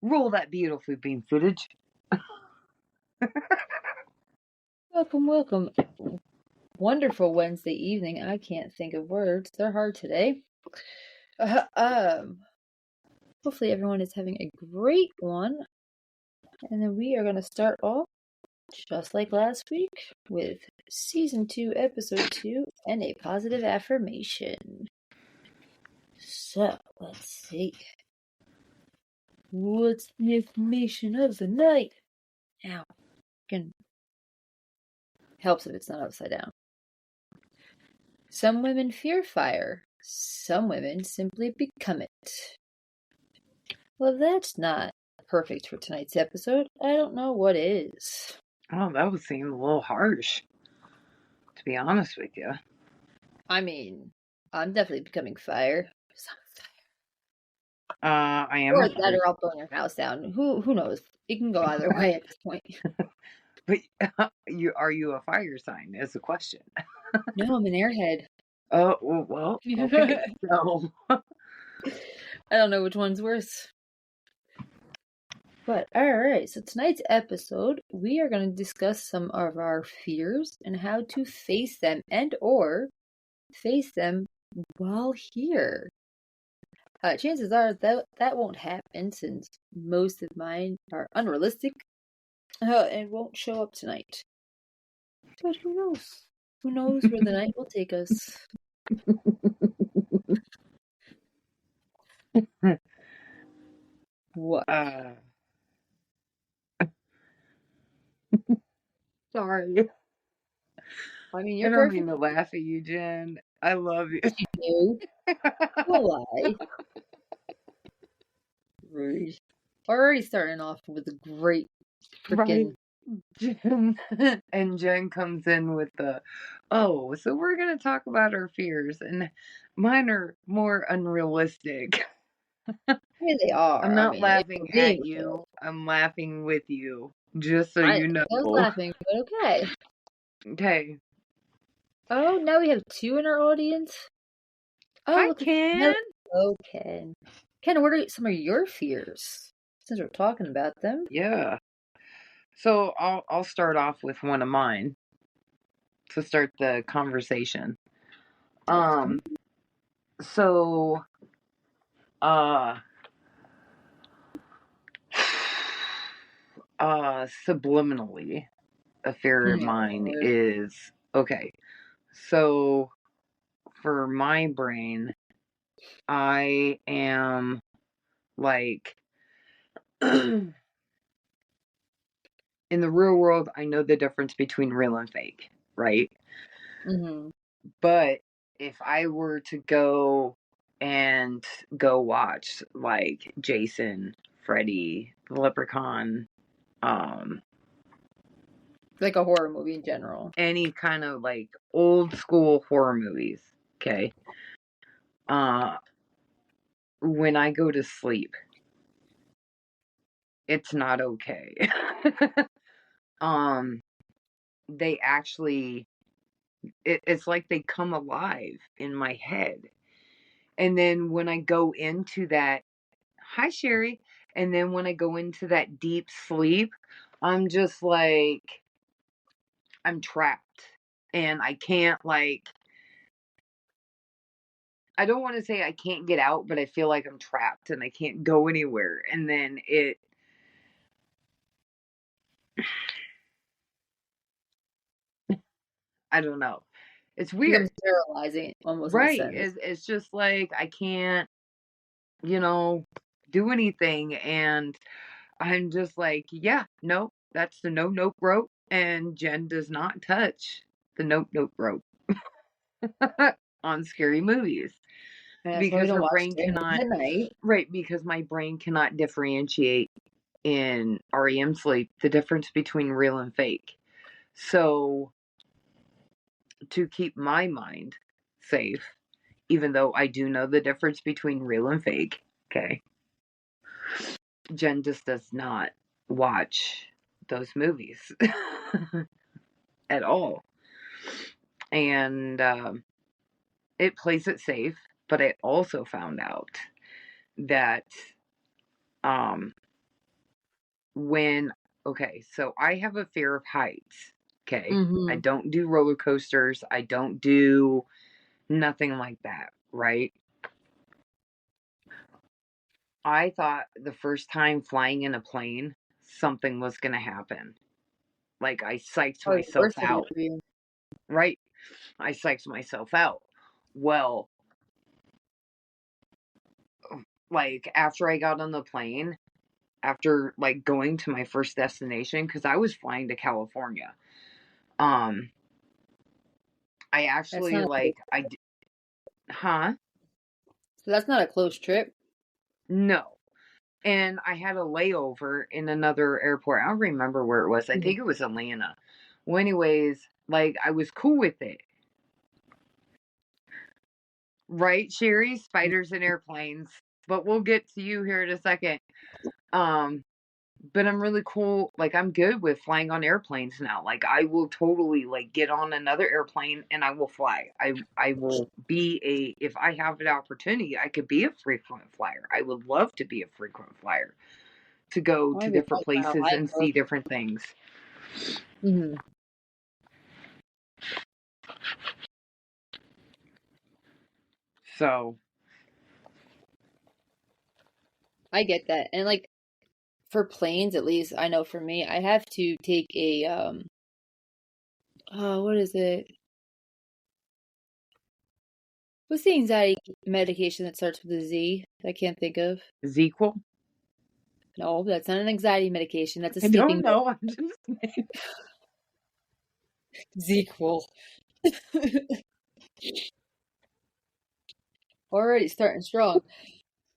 Roll that beautifully beam footage. Welcome. Wonderful Wednesday evening. I can't think of words. They're hard today. Hopefully everyone is having a great one. And then we are going to start off, just like last week, with Season 2, Episode 2, and a positive affirmation. So, let's see. What's the affirmation of the night? Now, helps if it's not upside down. Some women fear fire. Some women simply become it. Well, that's not perfect for tonight's episode. I don't know what is. Oh, that would seem a little harsh, to be honest with you. I mean, I'm definitely becoming fire. I am. Or that, or I'll burn your house down. Who knows? It can go either way at this point. But are you a fire sign? Is the question. No, I'm an airhead. Oh well. Okay. So I don't know which one's worse. But alright, so tonight's episode, we are going to discuss some of our fears and how to face them and or face them while here. Chances are that won't happen since most of mine are unrealistic and won't show up tonight. But who knows? Who knows where the night will take us? What? Sorry. I mean, I you're don't perfect. mean to laugh at you, Jen. I love you. You don't lie. Rude. Already starting off with a great freaking. Jen and Jen comes in with the, oh, so we're gonna talk about our fears, and mine are more unrealistic. I mean, they are. I'm not laughing at you. you. I'm laughing with you, just so I you know. was laughing, but okay. Okay. Oh, now we have two in our audience. Oh, Hi, look, Ken. Oh, Ken. Ken, what are some of your fears? Since we're talking about them. Yeah. So I'll start off with one of mine to start the conversation. So subliminally, a fear of mine is, okay, so for my brain, I am like in the real world, I know the difference between real and fake, right? Mm-hmm. But if I were to go watch like Jason, Freddy, the Leprechaun, like a horror movie in general, any kind of like old school horror movies, okay? When I go to sleep, it's not okay. They actually, it's like they come alive in my head. And then when I go into that, hi Sherry, and then when I go into that deep sleep, I'm just like, I'm trapped. And I can't, like, I don't want to say I can't get out, but I feel like I'm trapped and I can't go anywhere. And then I don't know. It's weird. becomes sterilizing almost. Right. It's just like I can't, do anything. And I'm just like, yeah, nope, that's the nope rope. And Jen does not touch the nope rope on scary movies. Because her brain cannot, right, because my brain cannot differentiate in REM sleep the difference between real and fake. So to keep my mind safe, even though I do know the difference between real and fake, okay, Jen just does not watch those movies at all. And it plays it safe, but I also found out that when okay, so I have a fear of heights. Okay. I Mm-hmm. don't do roller coasters. I don't do nothing like that, right? I thought the first time flying in a plane, something was going to happen. Like I psyched Probably the myself worst idea out, for you. right? I psyched myself out. Well, like after I got on the plane, after like going to my first destination, because I was flying to California, um, I That's actually not a close, like, huh? so that's not a close trip. No. And I had a layover in another airport. I don't remember where it was. I Mhm. think it was Atlanta. Well, anyways, like I was cool with it. Right, Sherry? Spiders and airplanes. But we'll get to you here in a second. Um, but I'm really cool. Like I'm good with flying on airplanes now. Like I will totally like get on another airplane and I will fly. I will be a if I have an opportunity, I could be a frequent flyer. I would love to be a frequent flyer to go I want to to be a different pilot for places Ohio and Coast. see different things. Mm-hmm. So, I get that, and like for planes, at least I know for me, I have to take a what is it? What's the anxiety medication that starts with a Z? I can't think of. Zequel? No, that's not an anxiety medication. That's a I don't sleeping med. know. I'm just Zequel. Already starting strong.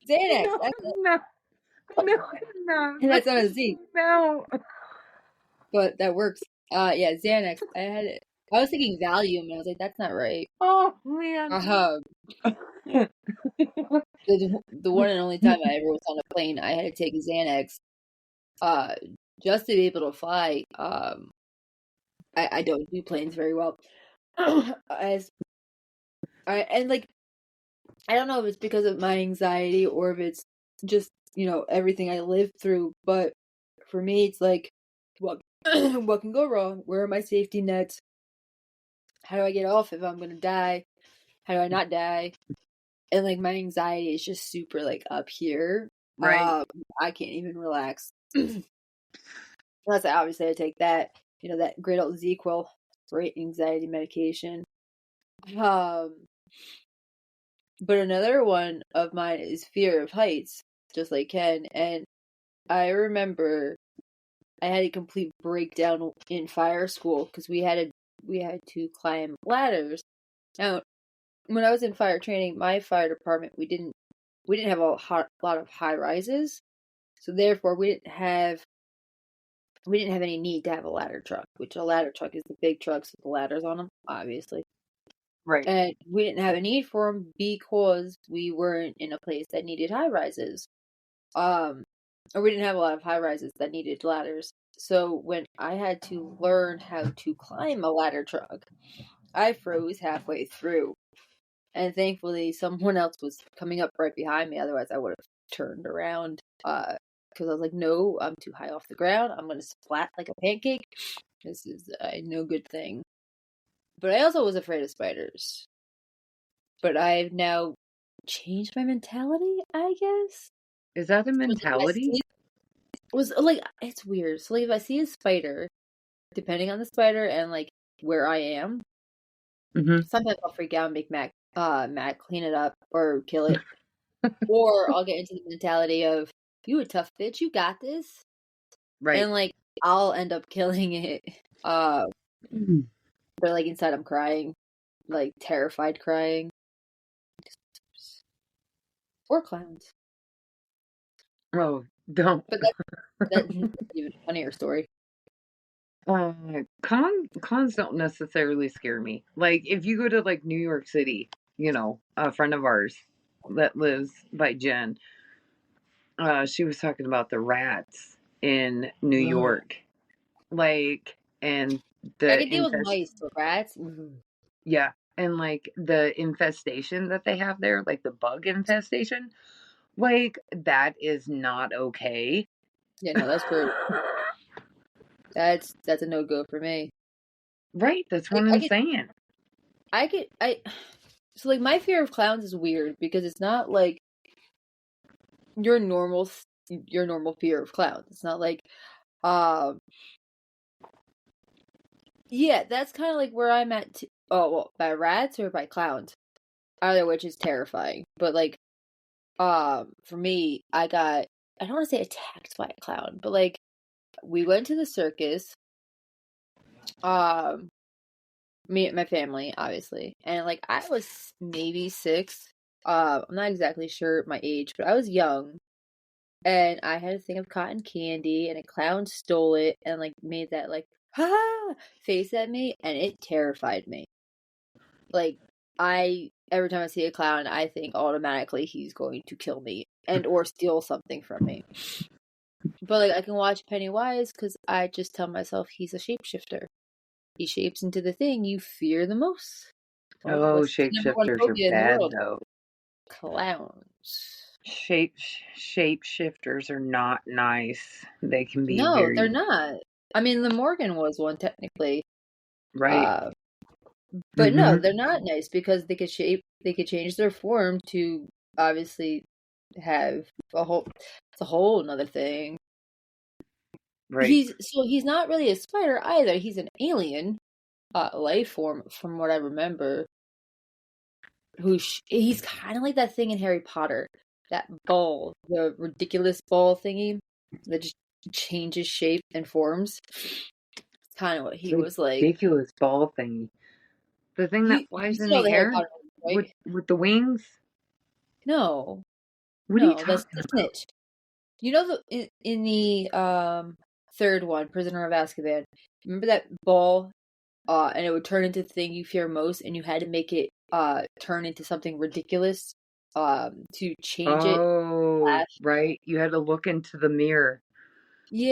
Xanax. no, I'm not. No, I'm not. That's not a Z, No. but that works. Yeah, Xanax. I had it. I was thinking Valium, and I was like, that's not right. Oh man. Uh, the one and only time I ever was on a plane, I had to take Xanax, uh, just to be able to fly. I don't do planes very well. As and like I don't know if it's because of my anxiety or if it's just, everything I lived through, but for me it's like what what can go wrong? Where are my safety nets? How do I get off if I'm gonna die? How do I not die? And like my anxiety is just super like up here. Right. I can't even relax. Unless obviously I take that, that great old ZQL, great anxiety medication. Um, but another one of mine is fear of heights, just like Ken. And I remember I had a complete breakdown in fire school because we had to climb ladders. Now, when I was in fire training, my fire department we didn't have lot of high rises, so therefore we didn't have any need to have a ladder truck, which a ladder truck is the big trucks with the ladders on them, obviously. Right. And we didn't have a need for them because we weren't in a place that needed high rises. Um, or we didn't have a lot of high rises that needed ladders. So when I had to learn how to climb a ladder truck, I froze halfway through. And thankfully, someone else was coming up right behind me. Otherwise, I would have turned around. Because I was like, no, I'm too high off the ground. I'm going to splat like a pancake. This is no good thing. But I also was afraid of spiders. But I've now changed my mentality, I guess. Is that a So, like, if I mentality? see was like it's weird. So like if I see a spider, depending on the spider and like where I am, Mm-hmm. sometimes I'll freak out and make Matt clean it up or kill it. Or I'll get into the mentality of you a tough bitch, you got this. Right. And like I'll end up killing it. But like inside I'm crying, like terrified crying. Or clowns. Oh, don't. But that's an even funnier story. Cons don't necessarily scare me. Like if you go to like New York City, a friend of ours that lives by Jen, she was talking about the rats in New Ugh. York, like and I the can deal with infest, mice, but rats. Mhm. yeah, and like the infestation that they have there, like the bug infestation, like that is not okay. Yeah, no, that's pretty. That's a no go for me. Right, that's what Like I'm saying. I so like my fear of clowns is weird because it's not like your normal fear of clowns. It's not like um yeah, that's kind of like where I'm at oh, well, by rats or by clowns. Either which is terrifying. But like for me, I don't want to say attacked by a clown, but like we went to the circus. Um Me and my family, obviously. And like I was maybe 6. I'm not exactly sure my age, but I was young. And I had a thing of cotton candy and a clown stole it and like made that like ha face at me and it terrified me. Like I every time I see a clown, I think automatically he's going to kill me and or steal something from me. But like I can watch Pennywise because I just tell myself he's a shapeshifter. He shapes into the thing you fear the most. Well, Oh, what's the number one shapeshifters are phobia in the bad world? though. Clowns. Shapeshifters are not nice. They can be No, they're very not. I mean, the Morgan was one technically. right. Uh, but no, Mm-hmm. they're not nice because they could change their form to obviously have it's a whole another thing. Right. He's not really a spider either. He's an alien, life form from what I remember. He's kind of like that thing in Harry Potter, that ball, the ridiculous ball thingy that just changes shape and forms. It's kind of what he was like. Ridiculous ball thingy. The thing that You flies in see all the the Harry air Potter movies, right? with the wings? No, What are you no, that's talking the about? snitch. You know in the third one, Prisoner of Azkaban. Remember that ball? And it would turn into the thing you fear most, and you had to make it turn into something ridiculous to change it. Oh, right. You had to look into the mirror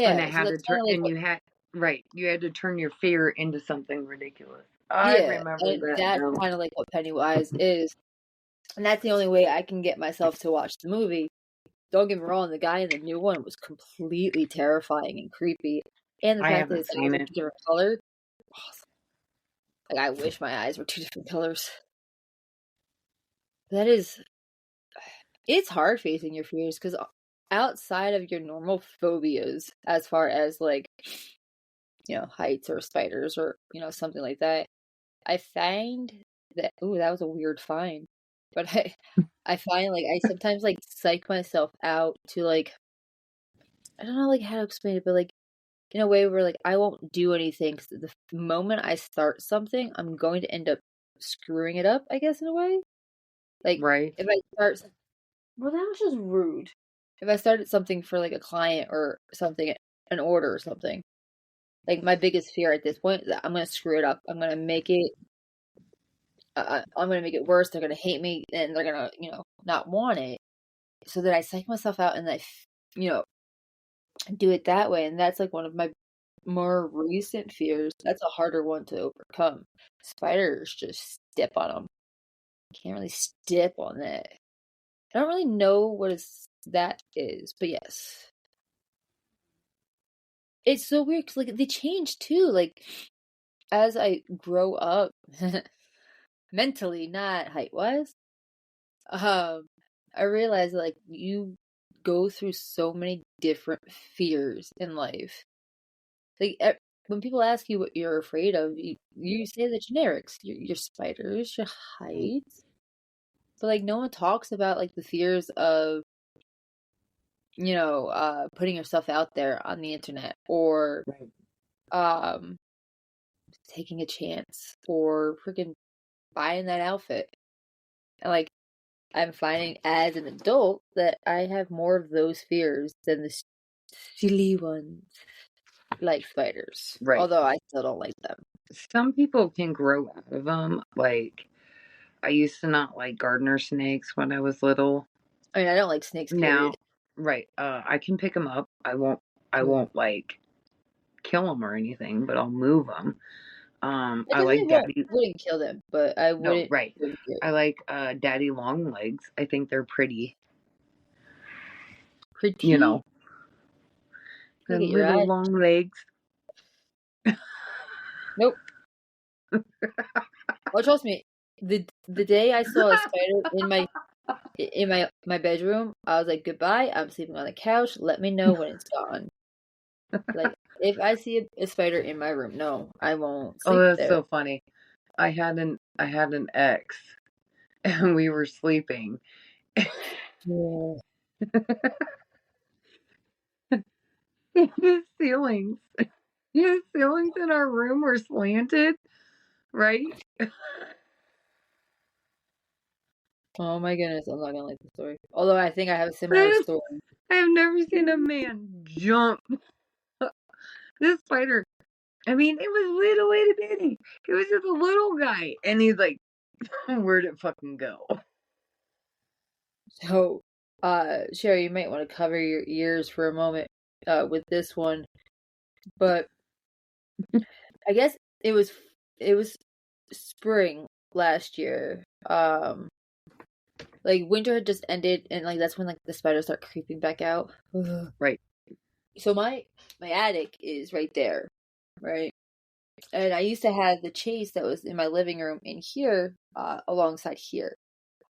and it Yeah, so had to that's turn kind of like and what, you had right. You had to turn your fear into something ridiculous. I yeah, remember and that that's now. kind of like what Pennywise is, and that's the only way I can get myself to watch the movie. Don't get me wrong, the guy in the new one was completely terrifying and creepy, and the I fact that haven't his eyes seen are it. two different colors, awesome. Like I wish my eyes were two different colors. That is, it's hard facing your fears because outside of your normal phobias, as far as like heights or spiders or something like that, I find that ooh, that was a weird find. But I find like I sometimes like psych myself out to like I don't know like how to explain it, but like in a way where like I won't do anything 'cause the moment I start something, I'm going to end up screwing it up, I guess in a way. Like Right. if I start well, that was just rude. If I started something for like a client or something, an order or something, like my biggest fear at this point is that I'm gonna screw it up. I'm gonna make it worse. They're gonna hate me, and they're gonna, not want it. So that I psych myself out, and you know, do it that way. And that's like one of my more recent fears. That's a harder one to overcome. Spiders just step on them. Can't really step on that. I don't really know that is, but yes, it's so weird because like they change too. Like as I grow up, mentally, not height wise. Um, I realized like you go through so many different fears in life. Like when people ask you what you're afraid of, you say the generics, your spiders, your heights. But like no one talks about like the fears of putting yourself out there on the internet or Right. um taking a chance or freaking buying that outfit. And like I'm finding as an adult that I have more of those fears than the silly ones, like spiders. Right. Although I still don't like them. Some people can grow out of them. Like I used to not like gardener snakes when I was little. I mean, I don't like snakes, Now, period. right, I can pick them up. I Mm. won't like kill them or anything, but I'll move them. I I definitely like daddy. wouldn't kill them, but I No, wouldn't right. go near I them. like daddy long legs. I think they're pretty. You Pretty? know, Look and at your little eyes. long legs. Nope. Oh, trust me. The day I saw a spider in my bedroom, I was like, goodbye. I'm sleeping on the couch. Let me know when it's gone. Like, if I see a spider in my room, no, I won't Oh, sleep that's there. so funny. I had an ex, and we were sleeping. Yeah. His ceilings, his ceilings in our room were slanted, right? Oh my goodness, I'm not gonna like the story. Although I think I have a similar I story. have never seen a man jump this spider. I mean, it was little itty bitty. It was just a little guy, and he's like, "Where'd it fucking go?" So, Sherry, you might want to cover your ears for a moment, with this one. But I guess it was spring last year. Like winter had just ended, and like that's when like the spiders start creeping back out. Right, So my attic is right there, right? And I used to have the chase that was in my living room in here, alongside here.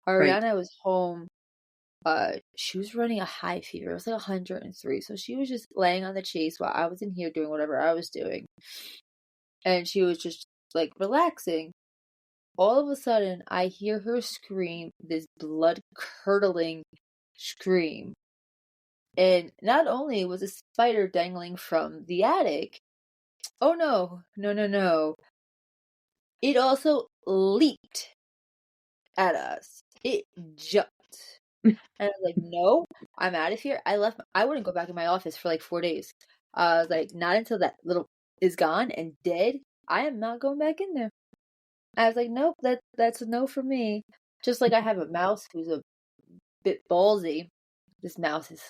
right. Ariana was home. She was running a high fever. It was like 103. So she was just laying on the chase while I was in here doing whatever I was doing. And she was just like relaxing. All of a sudden, I hear her scream this blood curdling scream. And not only was a spider dangling from the attic, oh no, no, no, no. It also leaped at us. It jumped. And I was like, no, I'm out of here. I wouldn't go back in my office for like 4 days. I was like, not until that little is gone and dead. I am not going back in there. I was like, nope, that's a no for me. Just like I have a mouse who's a bit ballsy. This mouse is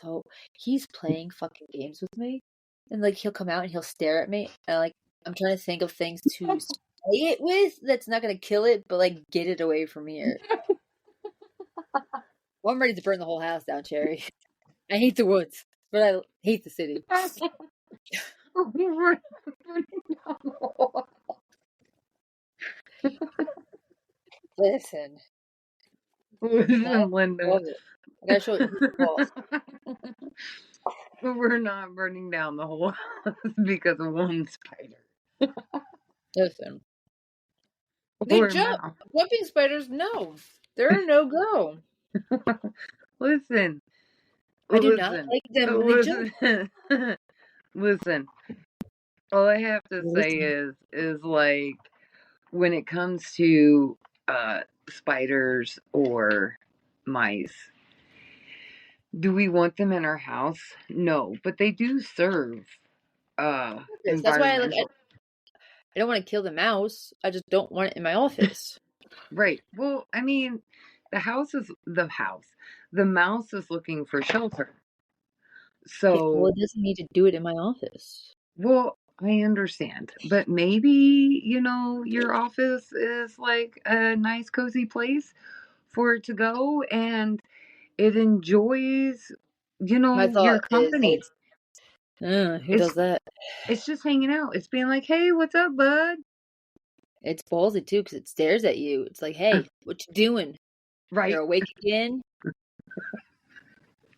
he's playing fucking games with me. And like he'll come out and he'll stare at me and like I'm trying to think of things to play it with that's not gonna kill it, but like get it away from here. Well, I'm ready to burn the whole house down, Cherry. I hate the woods, but I hate the city. Listen, now Listen, I Linda. love it. I gotta show it who's the boss. We're not burning down the whole house because of one spider Listen, they or a jump. mouse. Jumping spiders, no, they're a no go. Listen, I do not listen, like them when they jump. listen, listen. All I have to say Listen, is like when it comes to spiders or mice, do we want them in our house? No, but they do serve that's why environmental. I don't want to kill the mouse. I just don't want it in my office. Right. Well, I mean, the house is the house. The mouse is looking for shelter. Yeah, well, So, it doesn't need to do it in my office. well, I understand, but maybe, your office is like a nice, cozy place for it to go and it enjoys, My your thought is that company. who It's does that? it's just hanging out. It's being like, "Hey, what's up, bud?" It's ballsy too, because it stares at you. It's like, hey, what you doing? You're Right? awake again?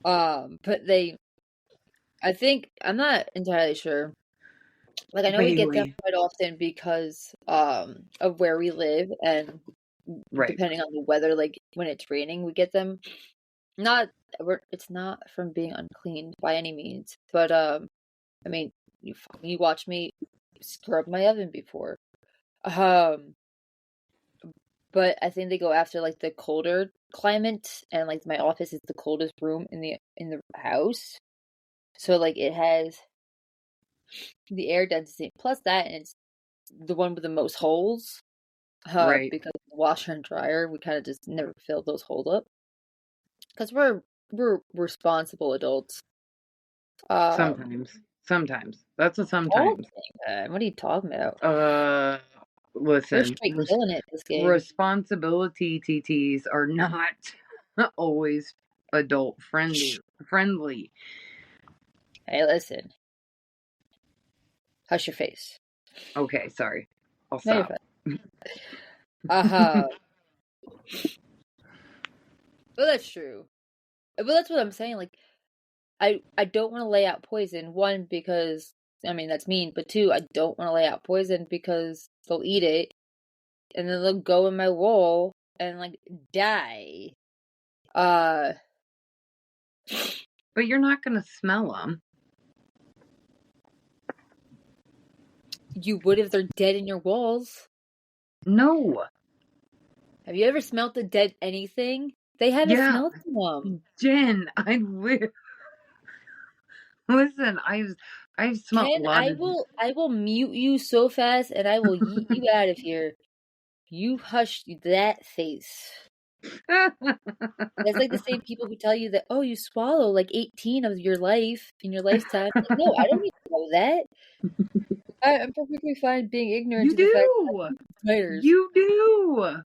But I think I'm not entirely sure. Like I know we get them Bailey. quite often because of where we live and Right. depending on the weather, like when it's raining, we get them. Not it's not from being unclean by any means, but I mean, you watch me scrub my oven before. Um, but I think they go after like the colder climate, and like my office is the coldest room in the house, so like it has the air density plus that, and it's the one with the most holes. Right. Because the washer and dryer, we kind of just never fill those holes up because we're responsible adults. Um, Sometimes. Sometimes. That's a all sometimes. the time. What are you talking about? Uh, We're listen, straight killing it this game. responsibility TTs are not always adult friendly. Friendly. Hey, listen. Hush your face. Okay, sorry. I'll No, you're stop. fine. Uh-huh. Well, that's true. But that's what I'm saying. Like, I don't want to lay out poison. One, because I mean that's mean, but two, I don't want to lay out poison because they'll eat it and then they'll go in my wall and like die. Uh, But you're not going to smell them. you would if they're dead in your walls. No. Have you ever smelt the dead anything? They have a Yeah, smell to them. Jen, I live. Listen, I've smelled a Ken, lot of. I will mute you so fast and I will yeet you out of here. You hush that face. That's like the same people who tell you that, oh, you swallow like 18 of your life in your lifetime. Like, no, I don't need to know that. I'm perfectly fine being ignorant You to the fact that do. I eat spiders. You do.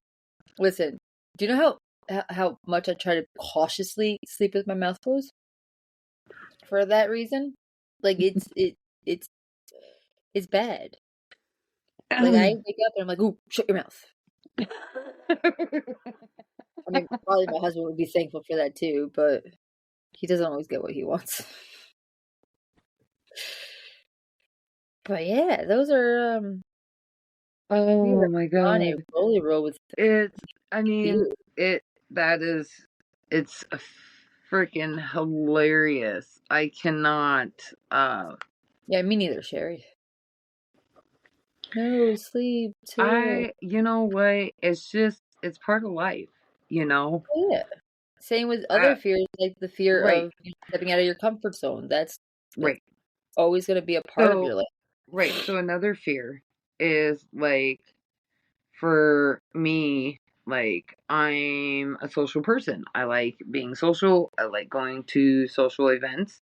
Listen, do you know how much I try to cautiously sleep with my mouth closed? For that reason, like it's bad. Like I wake up and I'm like, ooh, shut your mouth. I mean, probably my husband would be thankful for that too, but he doesn't always get what he wants. But yeah, those are we Oh are my on a god. roller roll with I mean, fear. that is, it's freaking hilarious. I cannot, Yeah, me neither, Sherry. No sleep till you know what? It's part of life, you know? oh, yeah. Same with Uh, other fears, like the fear right, of stepping out of your comfort zone. That's right. always going to be a part of your So, life. right. So another fear is like, for me, like, I'm a social person. I like being social. I like going to social events.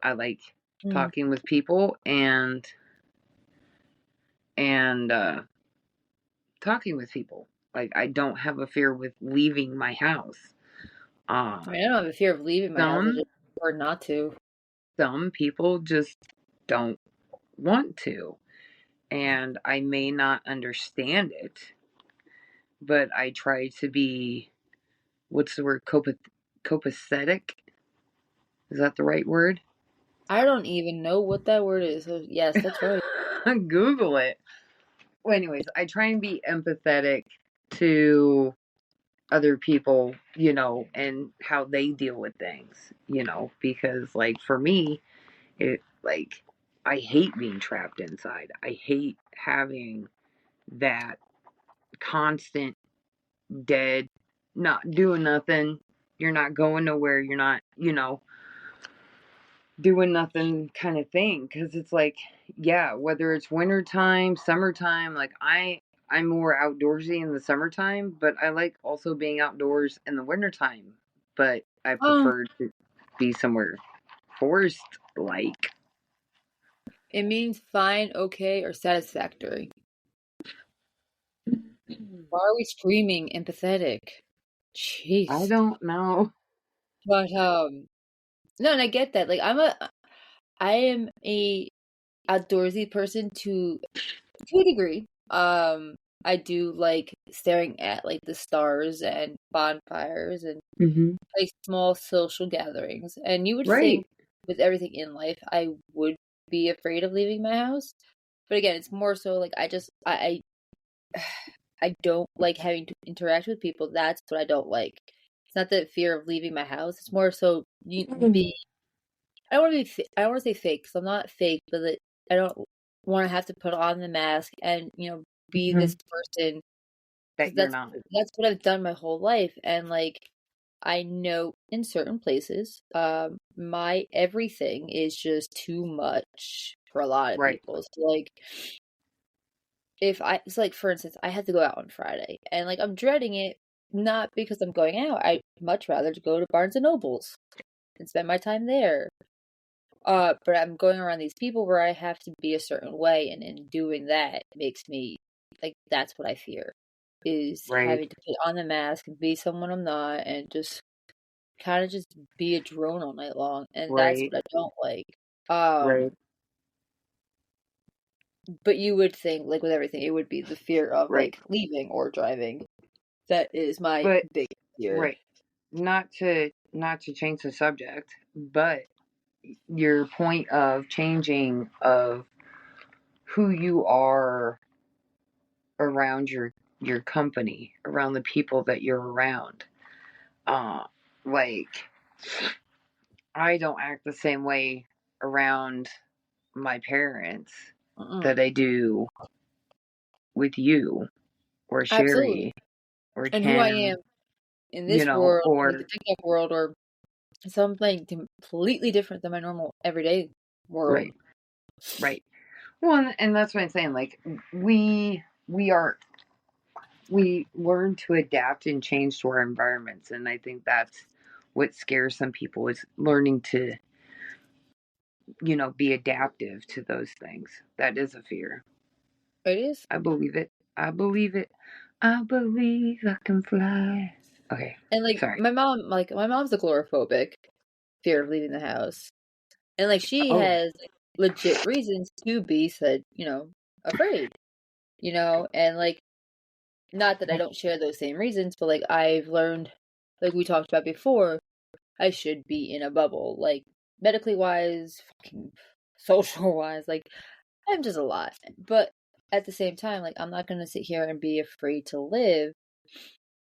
I like Mm. talking with people and talking with people. Like, I don't have a fear with leaving my house. Uh, I mean, I don't have a fear of leaving my house. I some just prefer not to. some people just don't want to, and I may not understand it, but I try to be, what's the word, copacetic? Is that the right word? I don't even know what that word is. So yes, that's right. Google it. Well, anyways, I try and be empathetic to other people, and how they deal with things, because, like, for me, it, like, I hate being trapped inside. I hate having that constant dead, not doing nothing. You're not going nowhere. You're not, doing nothing kind of thing. Because it's like, yeah, whether it's wintertime, summertime, like, I'm more outdoorsy in the summertime, but I like also being outdoors in the wintertime. But I Um, prefer to be somewhere forest like. it means fine, okay, or satisfactory. Why are we screaming empathetic? I Jeez. don't know. But no, and I get that. Like I am a outdoorsy person to a degree. I do like staring at like the stars and bonfires and Hmm. like small social gatherings. And you would think Right. with everything in life, I would be afraid of leaving my house. But again, it's more so like I don't like having to interact with people. That's what I don't like. It's not the fear of leaving my house. It's more so you be. I don't want to be. I don't want to say fake because I'm not fake, but I don't want to have to put on the mask and be Hmm. this person because That you're not. that's what I've done my whole life. And like I know in certain places, my everything is just too much for a lot of Right. people. So like if I it's like for instance, I had to go out on Friday and like I'm dreading it not because I'm going out. I'd much rather to go to Barnes and Nobles and spend my time there. But I'm going around these people where I have to be a certain way and in doing that makes me like that's what I fear is Right. having to put on the mask and be someone I'm not and just be a drone all night long and that's Right. what I don't like. Um Right. But you would think, like with everything, it would be the fear of Right. like leaving or driving. That is my But big fear. right. Not to change the subject, but your point of changing of who you are around your company, around the people that you're around. Uh like I don't act the same way around my parents Mm-mm. that I do with you or Absolutely. Sherry or And who I Kim, am in this world, like the or TikTok world, or something completely different than my normal everyday world. right, right. Well, and that's what I'm saying. Like we are we learn to adapt and change to our environments, and I think that's what scares some people is learning to be adaptive to those things. That is a fear. It is. I believe it. I believe it. I believe I can fly. Okay, And sorry. like my mom's agoraphobic, fear of leaving the house. And like she Oh, has legit reasons to be said, afraid, and like not that I don't share those same reasons, but like I've learned, like we talked about before, I should be in a bubble, like medically wise, fucking social wise, like I'm just a lot. But at the same time, like I'm not gonna sit here and be afraid to live.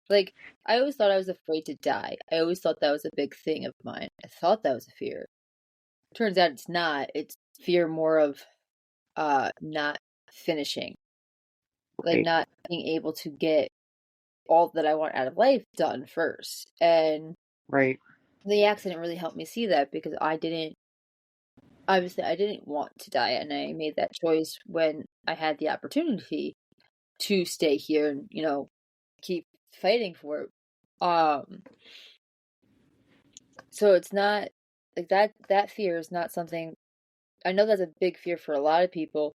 Like I always thought I was afraid to die. I always thought that was a big thing of mine. I thought that was a fear. Turns out it's not. It's fear more of not finishing, like right, not being able to get all that I want out of life done first. And right, the accident really helped me see that because obviously I didn't want to die, and I made that choice when I had the opportunity to stay here and, keep fighting for it. Um so it's not like that fear is not something. I know that's a big fear for a lot of people.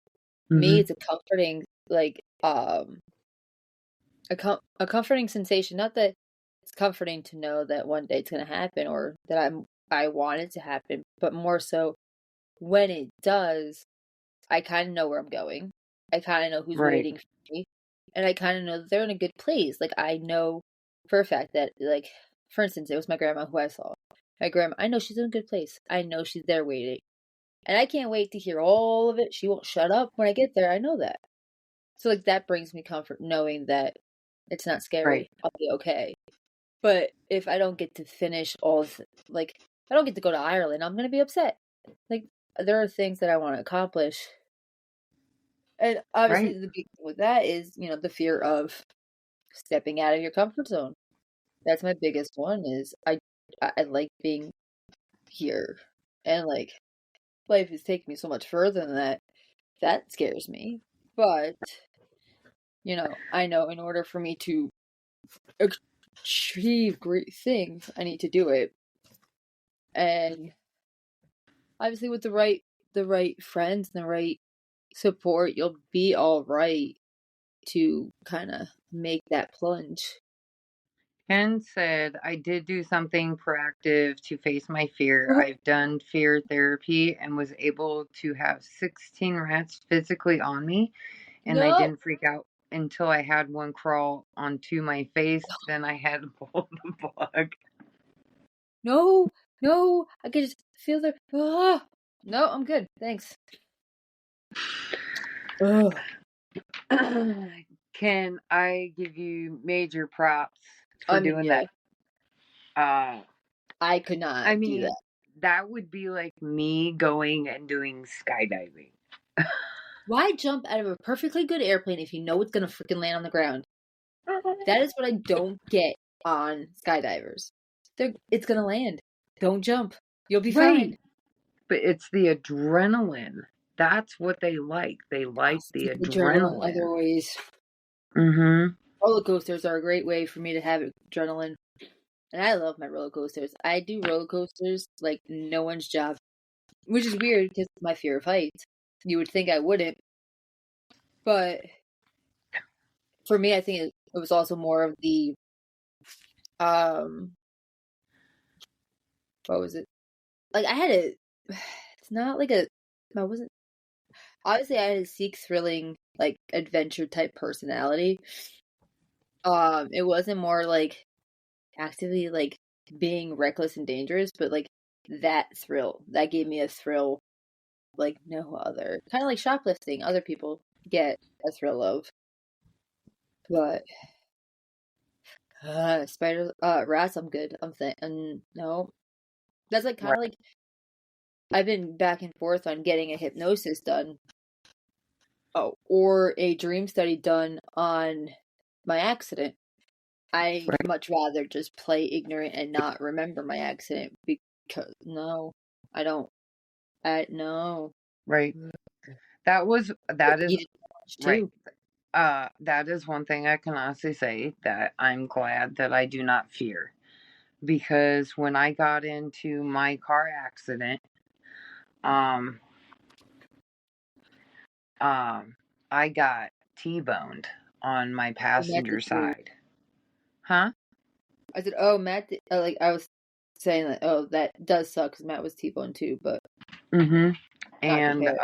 Me, mm-hmm, it's a comforting, like, a comforting sensation. Not that it's comforting to know that one day it's going to happen or that I want it to happen, but more so when it does, I kind of know where I'm going. I kind of know who's right, waiting for me, and I kind of know that they're in a good place. Like I know for a fact that, like, for instance, it was my grandma who I saw. My grandma, I know she's in a good place. I know she's there waiting. And I can't wait to hear all of it. She won't shut up when I get there. I know that. So like that brings me comfort knowing that it's not right, scary. I'll be okay. But if I don't get to finish like if I don't get to go to Ireland, I'm gonna be upset. Like there are things that I want to accomplish, and obviously right. the big thing with that is the fear of stepping out of your comfort zone. That's my biggest one. Is I like being here, and like life is taking me so much further than that. That scares me. But I know in order for me to achieve great things, I need to do it. And obviously with the right friends and the right support, you'll be all right to kind of make that plunge. Ken said, I did do something proactive to face my fear. I've done fear therapy and was able to have 16 rats physically on me, and I No, didn't freak out until I had one crawl onto my face. Then I had to pull the plug. no, no. I can just feel the No, I'm good. Thanks. Ugh. Can I give you major props for I mean, doing yeah, that? Uh, I could not I do mean, that. that would be like me going and doing skydiving. Why jump out of a perfectly good airplane if you know it's gonna freaking land on the ground? That is what I don't get on skydivers. It's gonna land. Don't jump. You'll be fine. Right. But it's the adrenaline. That's what they like. They like the Stupid adrenaline adrenaline. other ways. Mm-hmm. Roller coasters are a great way for me to have adrenaline. And I love my roller coasters. I do roller coasters like no one's job. Which is weird because of my fear of heights. You would think I wouldn't, but for me I think it was also more of the um what was it? Like I had a it's not like a I wasn't Obviously, I had a seek thrilling, like adventure type personality. It wasn't more like actively like being reckless and dangerous, but like that thrill that gave me a thrill like no other. Kind of like shoplifting, other people get a thrill of, but spiders, rats. I'm good. I'm and no, that's like kind Right. of like I've been back and forth on getting a hypnosis done, or a dream study done on my accident. I Right. much rather just play ignorant and not remember my accident because no, I don't. I no. Right. It That is needed much right. too. That is one thing I can honestly say that I'm glad that I do not fear. Because when I got into my car accident, um, I got T-boned on my Oh, Matt passenger did too. side. Huh? I said, "Oh, Matt." Like I was saying that. Oh, that does suck because Matt was T-bone too, but Mm-hmm. not And compared.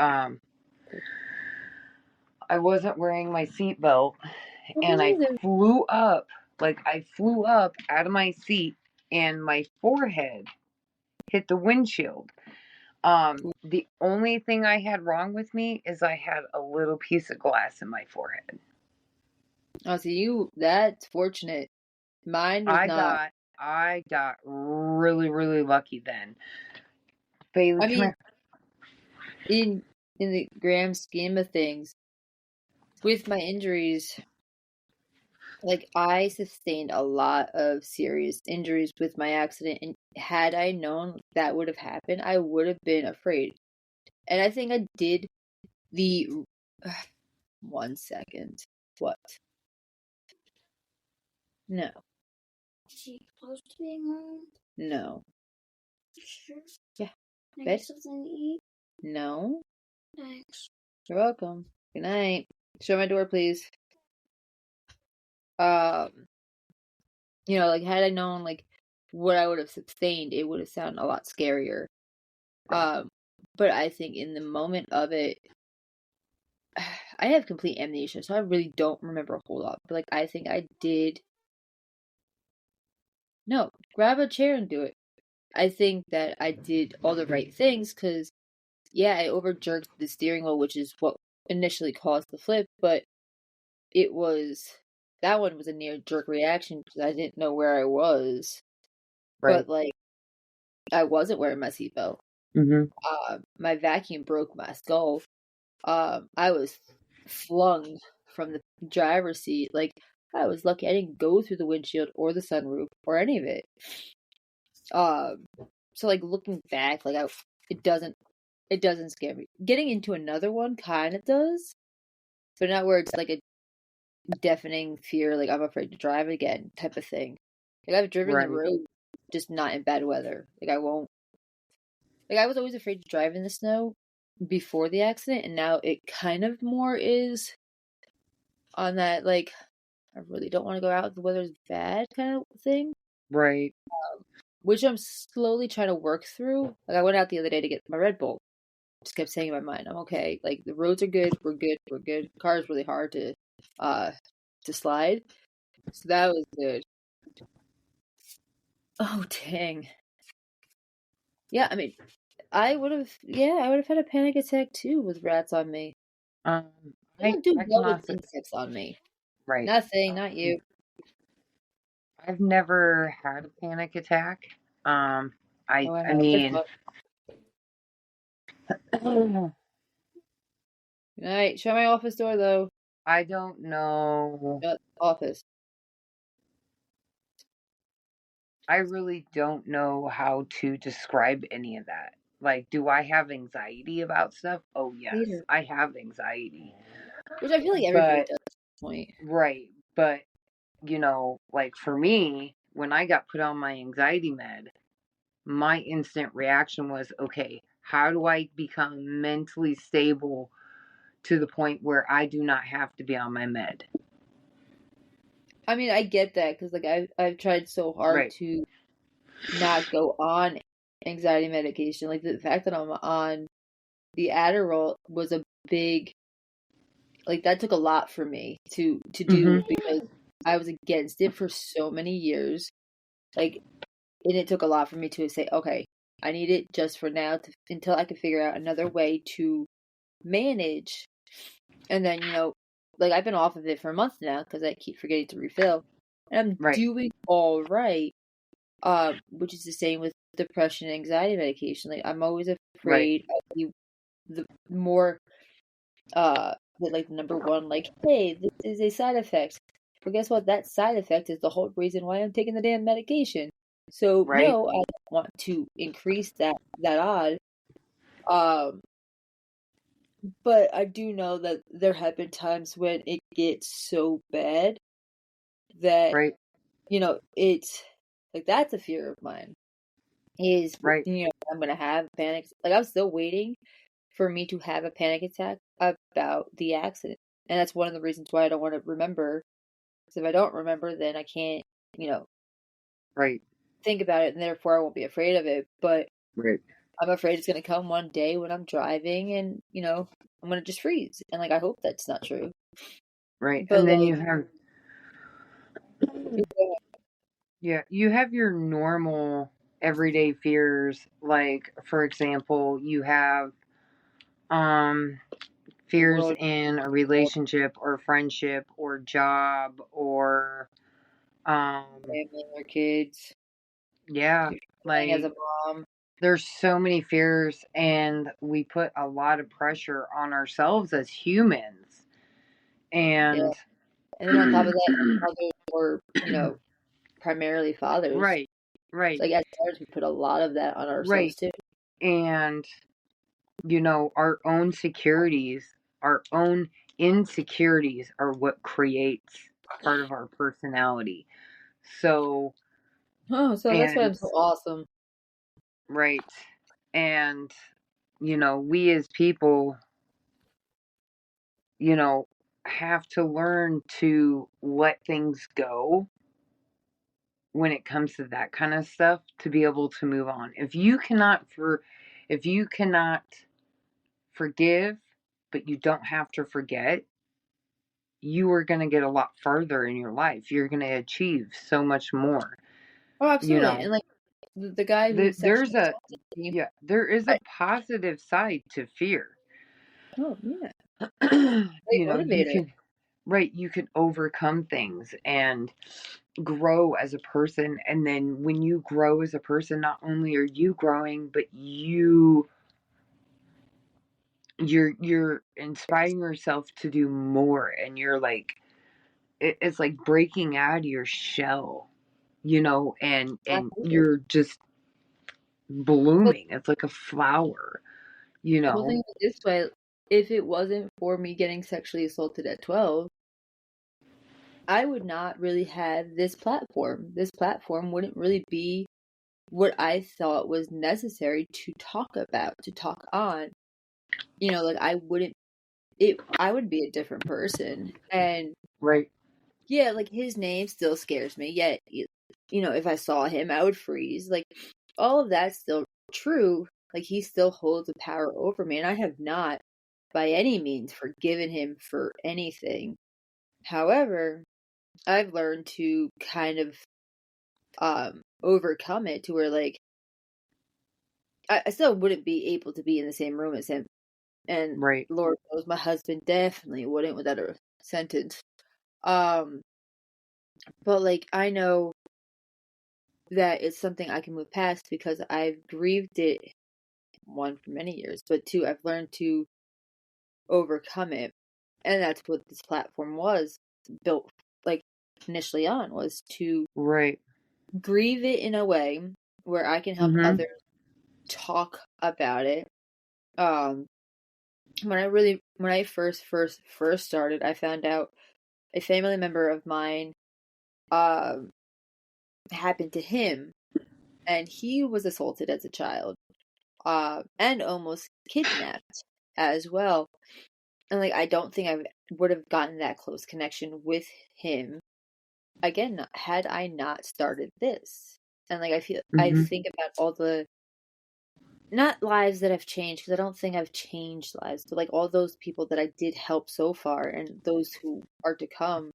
I wasn't wearing my seatbelt, I and wasn't either. I flew up out of my seat, and my forehead hit the windshield. The only thing I had wrong with me is I had a little piece of glass in my forehead. Oh, so that's fortunate. Mine was I not. got I got really, really lucky then. Bailey, I come mean, here. in the grand scheme of things, with my injuries, like I sustained a lot of serious injuries with my accident, and had I known that would have happened, I would have been afraid. And I think I did the 1 second. What? No, Is she close to being home? no. Sure. Yeah. Can I Bed? get something to eat? No. Thanks. You're welcome. Good night. Show my door, please. Um, like had I known like what I would have sustained, it would have sounded a lot scarier. Um, but I think in the moment of it, I have complete amnesia, so I really don't remember a whole lot. But like I think I did. No, grab a chair and do it. I think that I did all the right things because yeah, I overjerked the steering wheel, which is what initially caused the flip, but it was that one was a near jerk reaction because I didn't know where I was. Right. But like I wasn't wearing my seatbelt. Mm-hmm. My vacuum broke my skull. I was flung from the driver's seat. Like I was lucky I didn't go through the windshield or the sunroof or any of it. So like looking back, like it doesn't scare me. Getting into another one kind of does, but not where it's like a deafening fear, like I'm afraid to drive again type of thing. Like I've driven the Right. road, just not in bad weather. Like I won't. Like I was always afraid to drive in the snow before the accident, and now it kind of more is on that like I really don't want to go out if the weather's bad kind of thing. Right. Which I'm slowly trying to work through. Like I went out the other day to get my Red Bull. Just kept saying in my mind, I'm okay. Like the roads are good, we're good, we're good. The car is really hard uh to slide. So that was good. Oh dang. Yeah, I mean I would have had a panic attack too with rats on me. Um, I don't do I well with cannot say. insects on me. Right. Nothing, not you. I've never had a panic attack. Um, Oh, I I have. Guess mean, what? Good night. Show my office door though. I don't know. Office. I really don't know how to describe any of that. Like, do I have anxiety about stuff? Oh, yes, Later. I have anxiety. Which I feel like everybody But, does at this point. right. But, like for me, when I got put on my anxiety med, my instant reaction was, okay, how do I become mentally stable to the point where I do not have to be on my med? I mean, I get that because like I've tried so hard Right. to not go on anxiety medication. Like the fact that I'm on the Adderall was a big, like that took a lot for me to Hmm. do because I was against it for so many years. Like, and it took a lot for me to say, okay, I need it just for now until I can figure out another way to manage. And then, like I've been off of it for a month now because I keep forgetting to refill. And I'm Right. doing all right. Which is the same with depression and anxiety medication. Like I'm always Right. afraid of the more like number one, like, hey, this is a side effect. But guess what? That side effect is the whole reason why I'm taking the damn medication. So Right. no, I don't want to increase that odd. Um, but I do know that there have been times when it gets so bad that, Right. it's like that's a fear of mine. Is Right. I'm gonna have panics. Like I'm still waiting for me to have a panic attack about the accident. And that's one of the reasons why I don't want to remember. Because if I don't remember, then I can't, you know, Right. think about it, and therefore I won't be afraid of it. But Right. I'm afraid it's going to come one day when I'm driving and, I'm going to just freeze. And, like, I hope that's not true. Right. But, And then like, you have, yeah, you have your normal everyday fears. Like, for example, you have um the fears world, in a relationship or friendship or job or um family, or kids, yeah, feeling as like a mom. there's so many fears and we put a lot of pressure on ourselves as humans. Yeah. And And then on top of that, mothers or, primarily fathers. right, right, Like, as parents, we put a lot of that on ourselves, right. too. And our own securities, our own insecurities are what creates part of our personality. So, Oh, so that's why and I'm so awesome. right. And, we as people, you know, have to learn to let things go when it comes to that kind of stuff to be able to move on. If you cannot forgive, but you don't have to forget, you are going to get a lot further in your life. You're going to achieve so much more. Oh, You absolutely. And, know, like, the guy who there's sexually a assaulted me, yeah, there is a positive side to fear. oh, yeah, great You motivator. can right, you can overcome things and grow as a person, and then when you grow as a person, not only are you growing, but you're inspiring yourself to do more, and you're like it's like breaking out of your shell, and Absolutely. you're just Well, blooming. It's like a flower, you well, know. think of it this way. If it wasn't for me getting sexually assaulted at 12, I would not really have this platform. This platform wouldn't really be what I thought was necessary to talk about, to talk on. Like I would be a different person. And Right. yeah, like his name still scares me. Yet, if I saw him, I would freeze. Like all of that's still true. Like he still holds a power over me, and I have not, by any means, forgiven him for anything. However, I've learned to kind of overcome it to where like I still wouldn't be able to be in the same room as him. And Right. Lord knows my husband definitely wouldn't without a sentence. Um, but like I know that it's something I can move past because I've grieved it, one, for many years, but two, I've learned to overcome it. And that's what this platform was built like initially on, was to Right. grieve it in a way where I can help Mhm. others talk about it. Um, when I first started, I found out a family member of mine um happened to him, and he was assaulted as a child, and almost kidnapped as well. And like I don't think I would have gotten that close connection with him again had I not started this. And like I Mhm. think about all the not lives that have changed, because I don't think I've changed lives, but like all those people that I did help so far and those who are to come,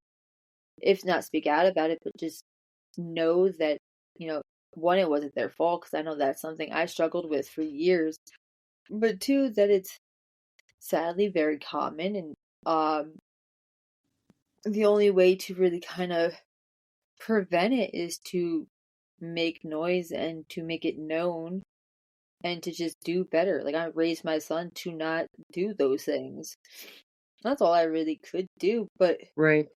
if not speak out about it, but just know that, you know, one, it wasn't their fault, because I know that's something I struggled with for years, but two, that it's sadly very common, and the only way to really kind of prevent it is to make noise and to make it known and to just do better. Like, I raised my son to not do those things. That's all I really could do. But Right.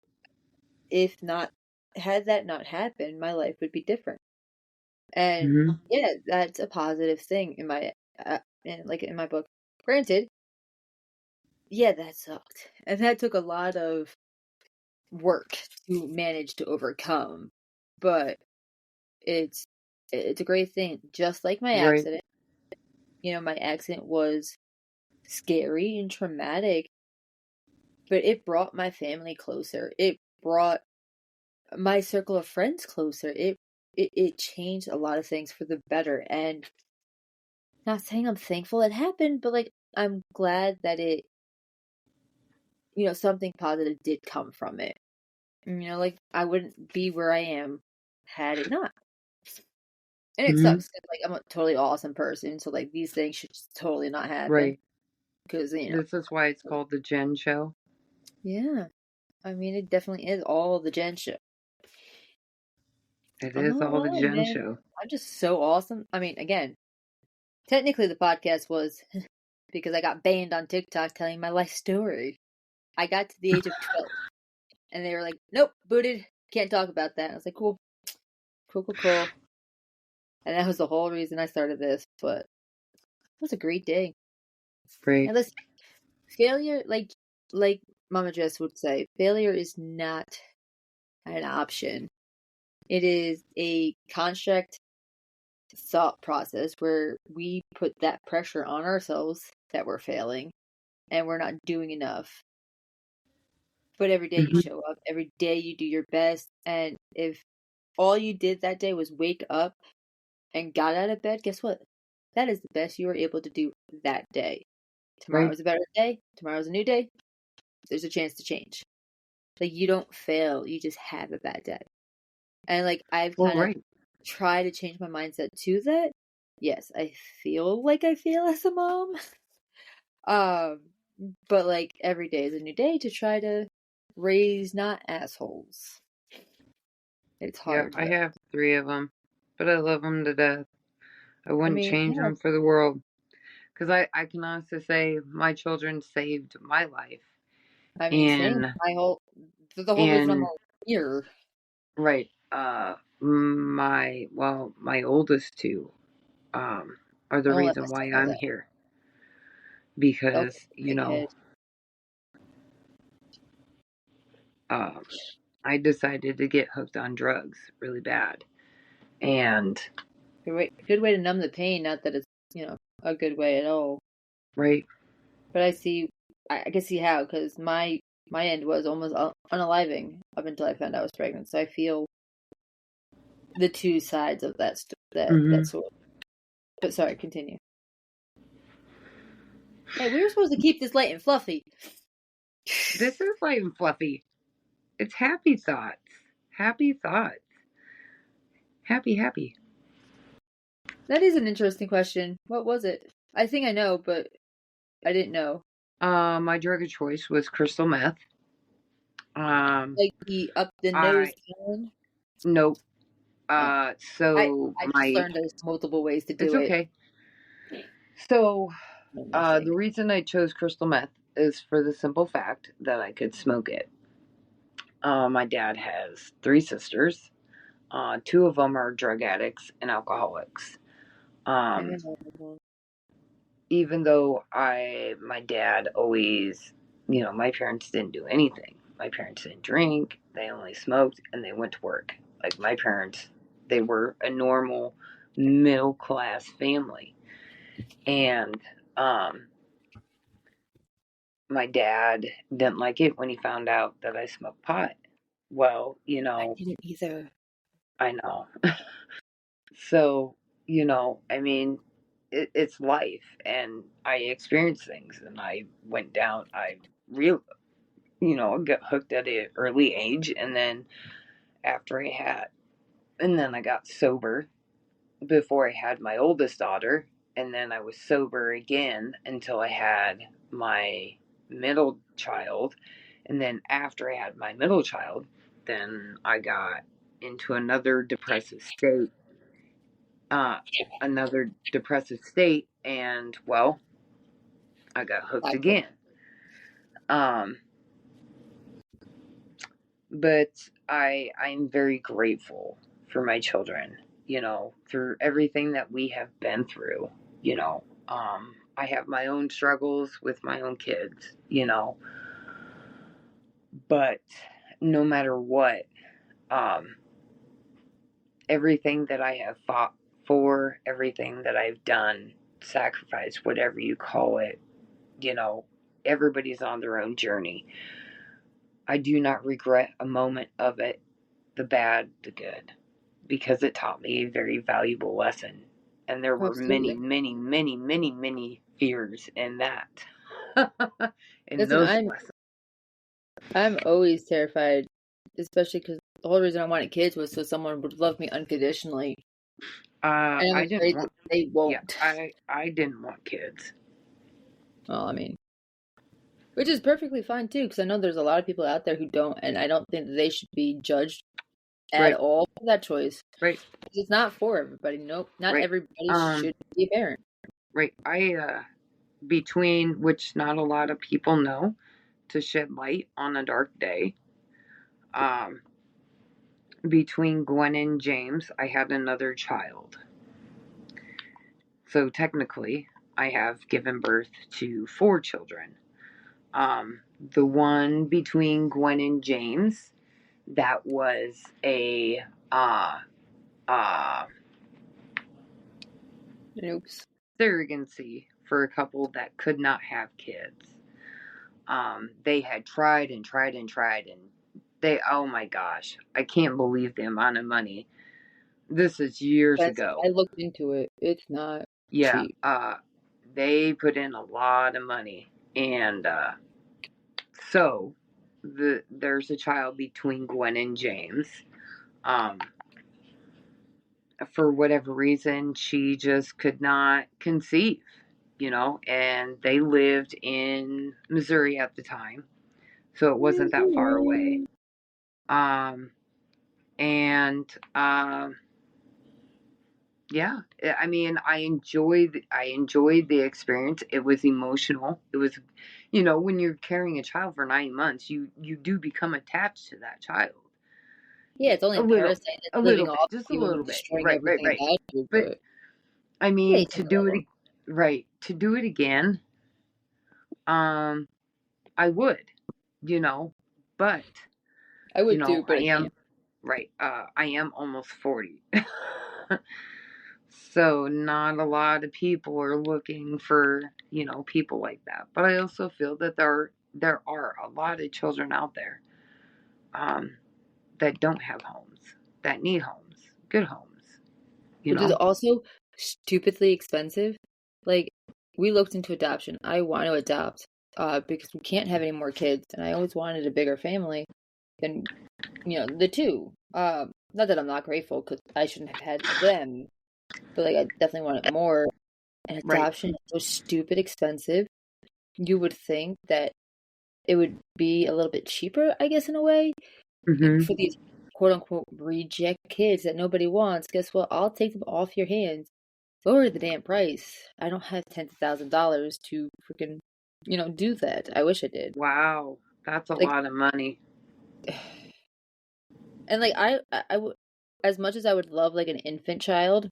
if not, had that not happened, my life would be different. And Hmm. yeah, that's a positive thing in my, in my book. Granted, yeah, that sucked, and that took a lot of work to manage to overcome. But it's it's a great thing. Just like my Right. accident, my accident was scary and traumatic, but it brought my family closer. It brought my circle of friends closer. It changed a lot of things for the better. And not saying I'm thankful it happened, but like I'm glad that something positive did come from it. Like I wouldn't be where I am had it not. And it Hmm. sucks 'cause, like, I'm a totally awesome person, so like these things should just totally not happen Right. because This is why it's called the Jen Show. yeah. I mean, it definitely is all the Jen shit. It I'm is not all the lying, Jen man. Show. I'm just so awesome. I mean, again, technically the podcast was because I got banned on TikTok telling my life story. I got to the age of 12 and they were like, nope, booted. Can't talk about that. I was like, cool, cool, cool, cool. And that was the whole reason I started this, but it was a great day. Right. And listen, failure, like Mama Jess would say, failure is not an option. It is a construct thought process where we put that pressure on ourselves that we're failing and we're not doing enough. But every day you Hmm. show up, every day you do your best. And if all you did that day was wake up and got out of bed, guess what? That is the best you were able to do that day. Right. Tomorrow's a better day. Tomorrow's a new day. There's a chance to change. Like, you don't fail, you just have a bad day. And like, I've Well, kind of right. tried to change my mindset to that. Yes, I feel like I feel as a mom. Um, but like every day is a new day to try to raise not assholes. It's Yeah, hard I though. have 3 of them, but I love them to death. I I wouldn't mean, change yeah, them for the world because I can honestly say my children saved my life. I mean, same. And The whole reason I'm and here. right, my oldest two are the Don't let my reason son why know I'm that. here They'll get because a big head. um I decided to get hooked on drugs really bad. And Good way to numb the pain. Not that it's a good way at all. right, But I can see how, because my end was almost unaliving up until I found out I was pregnant. So I feel the two sides of that hmm, sort. But sorry, continue. Hey, we were supposed to keep this light and fluffy. this is light and fluffy. It's happy thoughts. Happy thoughts. Happy, happy. That is an interesting question. What was it? I think I know, but I didn't know. My drug of choice was crystal meth. Um, Like the up the nose I down. nope. Oh, I So I just my learned there's multiple ways to it's do it. okay. So, Nothing. the reason I chose crystal meth is for the simple fact that I could smoke it. My dad has 3 sisters. 2 of them are drug addicts and alcoholics. Um, Even though my dad always, my parents didn't do anything. My parents didn't drink. They only smoked and they went to work. Like my parents, they were a normal middle class family. And um, my dad didn't like it when he found out that I smoked pot. Well, I didn't either. I know. So, I mean, it's life, and I experienced things, and I went down. I real got hooked at an early age, and then after I had, and then I got sober before I had my oldest daughter, and then I was sober again until I had my middle child, and then after I had my middle child, then I got into uh, another depressive state, and well, I got hooked Exactly. again. Um, but I'm very grateful for my children, through everything that we have been through, you know. I have my own struggles with my own kids, but no matter what, um, everything that I have fought for, everything that I've done, sacrificed, whatever you call it, you know, everybody's on their own journey. I do not regret a moment of it, the bad, the good, because it taught me a very valuable lesson. And there were many, Absolutely. many, many, many, many fears in that, in Listen, those I'm lessons. I'm always terrified, especially because the whole reason I wanted kids was so someone would love me unconditionally, and I'm I didn't afraid that want, they yeah, won't. I didn't want kids. Well, I mean, which is perfectly fine too, because I know there's a lot of people out there who don't, and I don't think that they should be judged at Right, all for that choice. right, It's not for everybody. Nope, not right. everybody should be a parent. Right. Between which not a lot of people know, to shed light on a dark day. Um, between Gwen and James, I had another child. So technically, I have given birth to 4 children. The one between Gwen and James, that was a uh, Oops. surrogacy for a couple that could not have kids. They had tried and tried and tried, and oh my gosh, I can't believe the amount of money. This is years Expensive. I ago. looked into it. It's not Yeah, cheap. they put in a lot of money, and so there's a child between Gwen and James. Um, for whatever reason, she just could not conceive, and they lived in Missouri at the time, so it wasn't that far away. Um, and yeah, I mean, I enjoyed the experience. It was emotional. It was, when you're carrying a child for 9 months, you do become attached to that child. Yeah, it's only A a little, parasite a that's living little bit, off of just a you little and bit. destroying Right, right, everything right. about you, But but I yeah, you mean, to take a do little. it, right, to do it again, um, I would, you know, but I would too, but I I can't. am right. I am almost 40. So not a lot of people are looking for, people like that. But I also feel that there are a lot of children out there, um, that don't have homes, that need homes, good homes, you Which is know. also stupidly expensive. Like, we looked into adoption. I want to adopt, because we can't have any more kids, and I always wanted a bigger family than, the two. Not that I'm not grateful, because I shouldn't have had them, but like, I definitely wanted more. And Right. adoption is so stupid expensive. You would think that it would be a little bit cheaper, I guess, in a way, Hmm. for these quote unquote reject kids that nobody wants. Guess what? I'll take them off your hands. Lower the damn price. I don't have $10,000 to freaking, do that. I wish I did. Wow, that's a Like, lot of money. and like I would, as much as I would love like an infant child,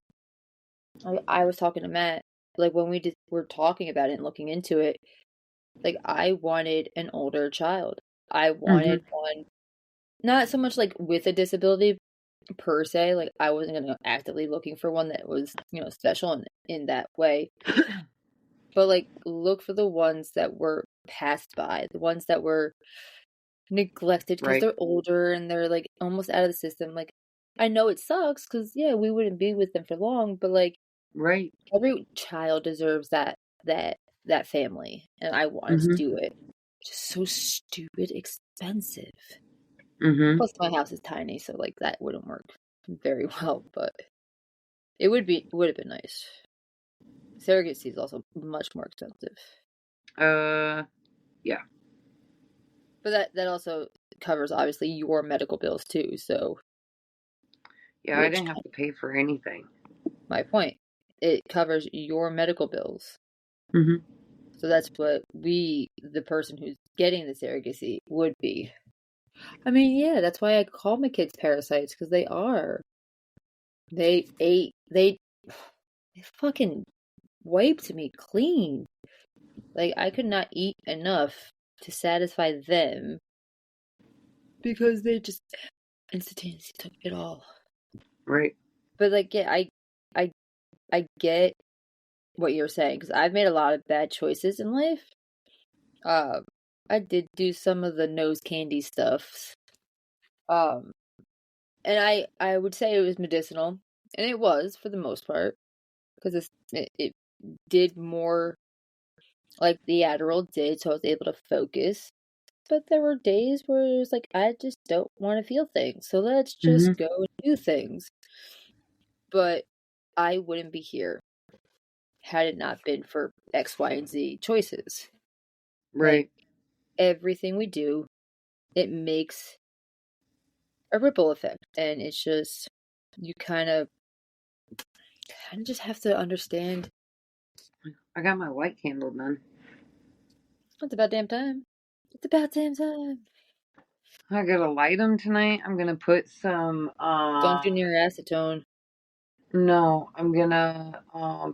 I was talking to Matt, like when we just were talking about it and looking into it, like I wanted an older child. I Hmm. wanted one, not so much like with a disability per se. Like I wasn't gonna actively looking for one that was, special in that way. But like look for the ones that were passed by, the ones that were neglected because Right. they're older and they're like almost out of the system. Like I know it sucks because yeah, we wouldn't be with them for long, but like Right. Every child deserves that family, and I wanted to Mhm. do it. Just so stupid expensive. Mhm. Plus, my house is tiny, so like that wouldn't work very well. But it would have been nice. Surrogacy is also much more expensive, Yeah. but that also covers obviously your medical bills too. So, Yeah, I which didn't have to pay for anything. my point, it covers your medical bills. Mhm. So that's what the person who's getting the surrogacy, would be. I mean, yeah, that's why I call my kids parasites, because they are. They ate, they fucking wiped me clean. Like, I could not eat enough to satisfy them because they just instantaneously took it all. Right. But like, yeah, I, I get what you're saying, because I've made a lot of bad choices in life. Uh, I did do some of the nose candy stuff. Um, and I would say it was medicinal, and it was for the most part, because it did more like the Adderall did, so I was able to focus. But there were days where it was like, I just don't want to feel things, so let's just Mhm. go and do things. But I wouldn't be here had it not been for X, Y, and Z choices. Like, Right. everything we do, it makes a ripple effect, and it's just, you kind of just have to understand. I got my white candle done. It's about damn time. It's about damn time. I gotta light them tonight. I'm gonna put some. Don't do near acetone. No, I'm gonna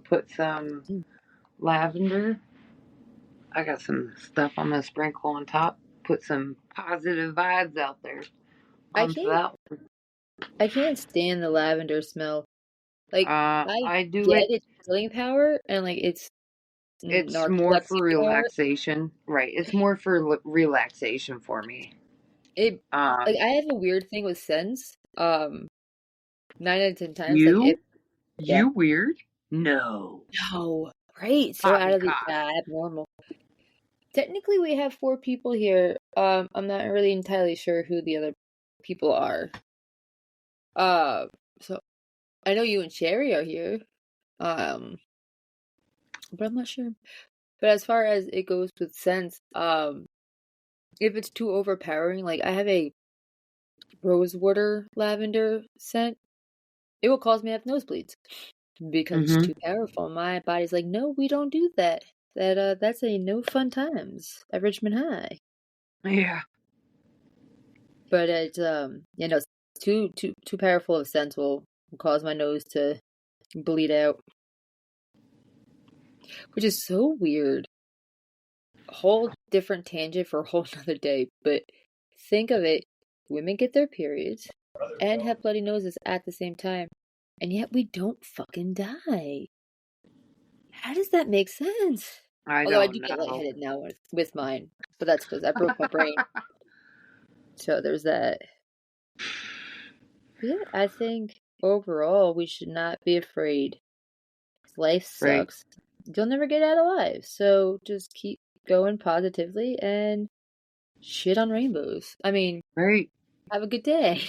put some Mm. lavender. I got some stuff I'm gonna sprinkle on top. Put some positive vibes out there I onto can't that. I can't stand the lavender smell. Like, I I do get it. its healing power and like its It's more narcolepsy for power. relaxation, right? It's more for relaxation for me. It Um, like, I have a weird thing with scents. 9 out of 10 times, like, if you, yeah, you weird? No, no, right, so out of the poppycock. abnormal. Technically, we have 4 people here. I'm not really entirely sure who the other people are. Uh, so I know you and Sherry are here. Um, but I'm not sure. But as far as it goes with scents, if it's too overpowering, like, I have a rosewater lavender scent, it will cause me to have nosebleeds because it's Mm-hmm. too powerful. My body's like, no, we don't do that. That's a no fun times at Richmond High. Yeah, But it's too powerful of scents will cause my nose to bleed out, which is so weird. A whole different tangent for a whole nother day. But think of it: women get their periods and have bloody noses at the same time, and yet we don't fucking die. How does that make sense? I Although I don't do get know. lightheaded now with mine, but that's because I broke my brain. So there's that. But yeah, I think overall we should not be afraid. Life Right, sucks. You'll never get out alive. So just keep going positively and shit on rainbows. I mean, right. have a good day.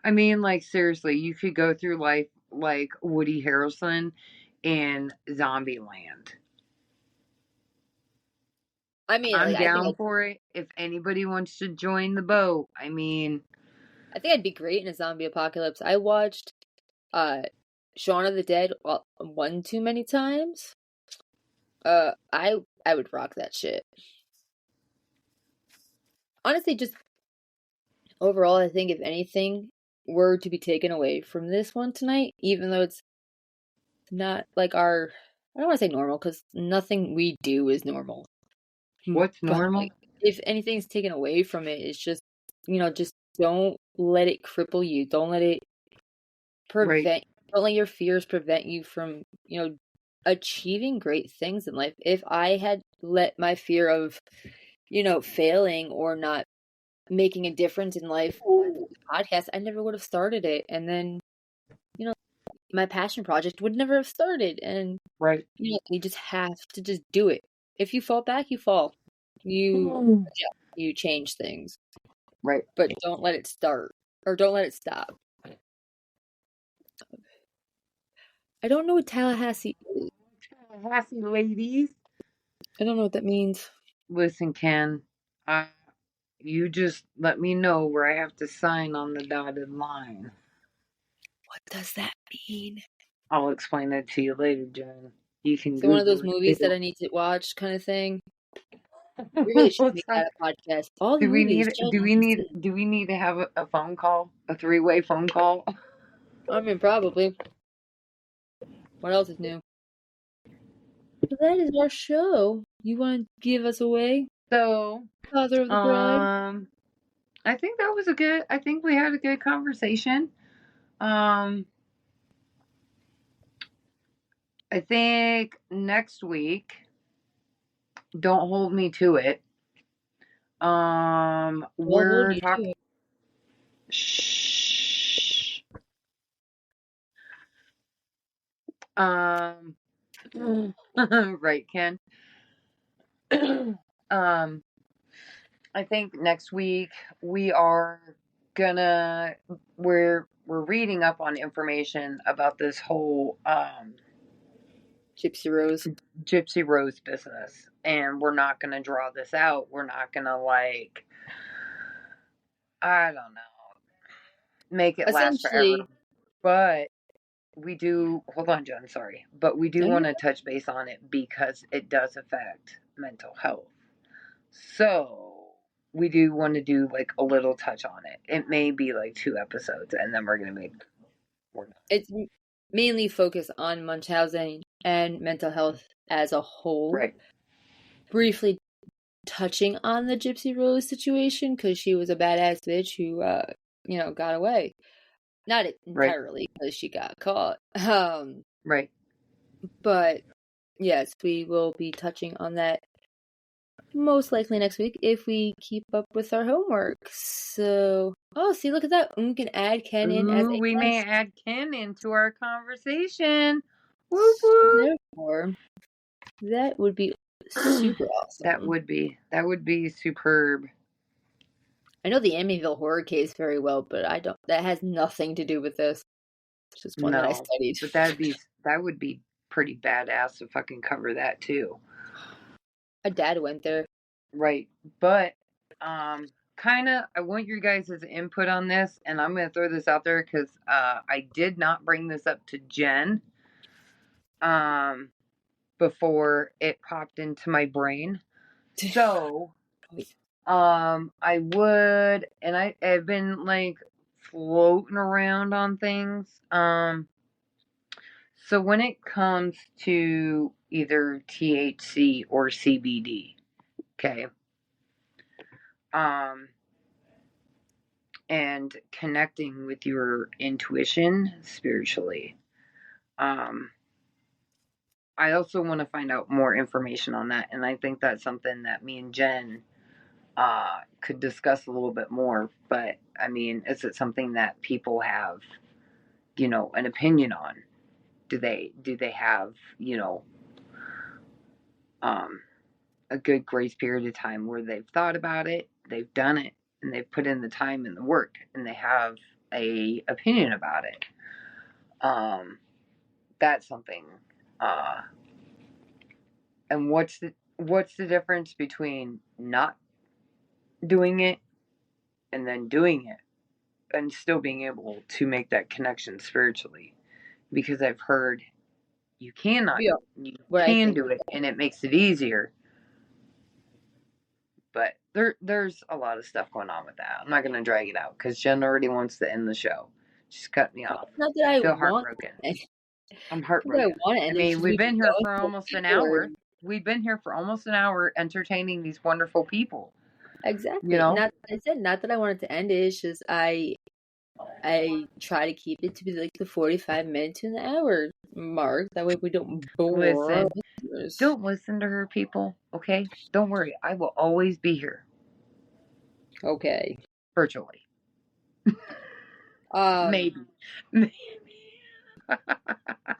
I mean, like seriously, you could go through life like Woody Harrelson in Zombieland. I mean, I'm like, I think down for it. If anybody wants to join the boat, I mean, I'd be great in a zombie apocalypse. I watched uh Shaun of the Dead one too many times. I would rock that shit. Honestly, just overall, I think if anything were to be taken away from this one tonight, even though it's not like I don't want to say normal, because nothing we do is normal. what's But normal? like, if anything's taken away from it, it's just, just don't let it cripple you. Right. Prevent, don't let your fears prevent you from, achieving great things in life. If I had let my fear of, failing or not making a difference in life podcast, I never would have started it. And then, my passion project would never have started. And Right. you just have to just do it. If you fall back, you fall. You change things, Right. but don't let it start or don't let it stop. I don't know what Tallahassee is. Tallahassee ladies. I don't know what that means. Listen, Ken, you just let me know where I have to sign on the dotted line. What does that mean? I'll explain that to you later, Jen. You can So one of those Google movies it. that I need to watch, kind of thing. We really should make that a podcast. All the do we movies. need do we need to have a phone call, a 3-way phone call? I mean, probably. What else is new? So that is our show. You want to give us away, So, Father of the Bride? I think that was I think we had a good conversation. I think next week, don't hold me to it. We're talking. Shh. Right, Ken. I think next week we are gonna we're reading up on information about this whole Gypsy Rose business, and we're not gonna draw this out. We're not gonna I don't know, make it last forever. But we do hold on, Jen, sorry. But we do want to touch base on it because it does affect mental health. So we do want to do a little touch on it. It may be 2 episodes, and then we're gonna It's mainly focused on Munchausen and mental health as a whole. Right. Briefly touching on the Gypsy Rose situation because she was a badass bitch who, got away. Not entirely because she got caught. Right. But yes, we will be touching on that most likely next week if we keep up with our homework. So, see, look at that. We can add Ken in as a we guest. may add Ken into our conversation. Whoop, whoop. Therefore, that would be super awesome. That would be superb. I know the Amityville horror case very well, but that has nothing to do with this. It's just one that I studied. But that would be pretty badass to fucking cover that too. My dad went there. Right. But I want your guys' input on this, and I'm gonna throw this out there because I did not bring this up to Jen before it popped into my brain. So I would, and I've been floating around on things. So when it comes to either THC or CBD, okay, and connecting with your intuition spiritually, I also want to find out more information on that, and I think that's something that me and Jen could discuss a little bit more. But I mean, is it something that people have, an opinion on? Do they have, a good grace period of time where they've thought about it, they've done it, and they've put in the time and the work, and they have a opinion about it? That's something. And what's the difference between not doing it and then doing it and still being able to make that connection spiritually? Because I've heard you cannot, you can do it, and it makes it easier. But there's a lot of stuff going on with that. I'm not going to drag it out because Jen already wants to end the show. She's cut me off. Not that I feel heartbroken. I'm heartbroken. I mean, we've been here for almost an hour. We've been here for almost an hour entertaining these wonderful people. Exactly. Not that I wanted to end it. It's just I try to keep it to be the 45 minutes to an hour mark. That way we don't bore. Don't listen to her, people. Okay? Don't worry. I will always be here. Okay. Virtually. Maybe.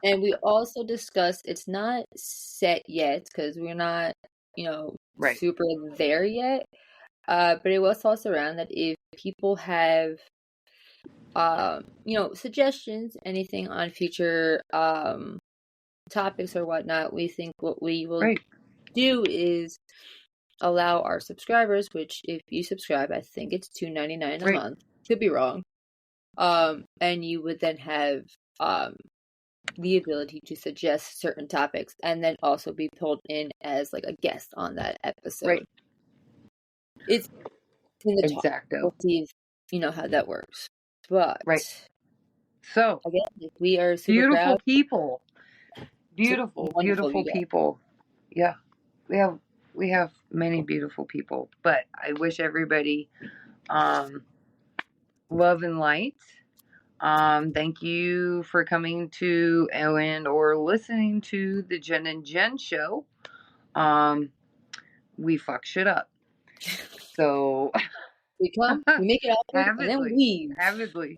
And we also discussed it's not set yet because we're not, Right. super there yet. But it was tossed around that if people have, suggestions, anything on future topics or whatnot, we think what we will Right. do is allow our subscribers, which if you subscribe, I think it's $2.99 a Right. month. Could be wrong. And you would then have the ability to suggest certain topics and then also be pulled in as like a guest on that episode. Right. It's in the talk. Exacto. We'll see if, how that works. But Right. So again, we are super beautiful proud. people. Beautiful Wonderful people. Yeah. We have many beautiful people. But I wish everybody love and light. Thank you for coming to and or listening to the Jen and Jen show. We fuck shit up. So we come, we make it awkward, and then we leave. Avidly.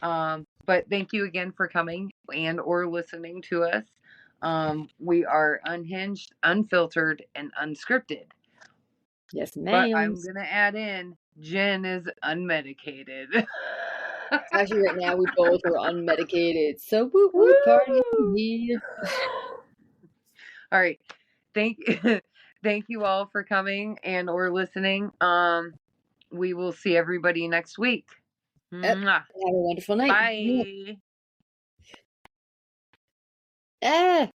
But thank you again for coming and or listening to us. We are unhinged, unfiltered, and unscripted. Yes, ma'am. But I'm gonna add in Jen is unmedicated. Actually, right now we both are unmedicated, so woo woo party here. All right, thank you all for coming and or listening. We will see everybody next week. Yep. Have a wonderful night. Bye. Ah.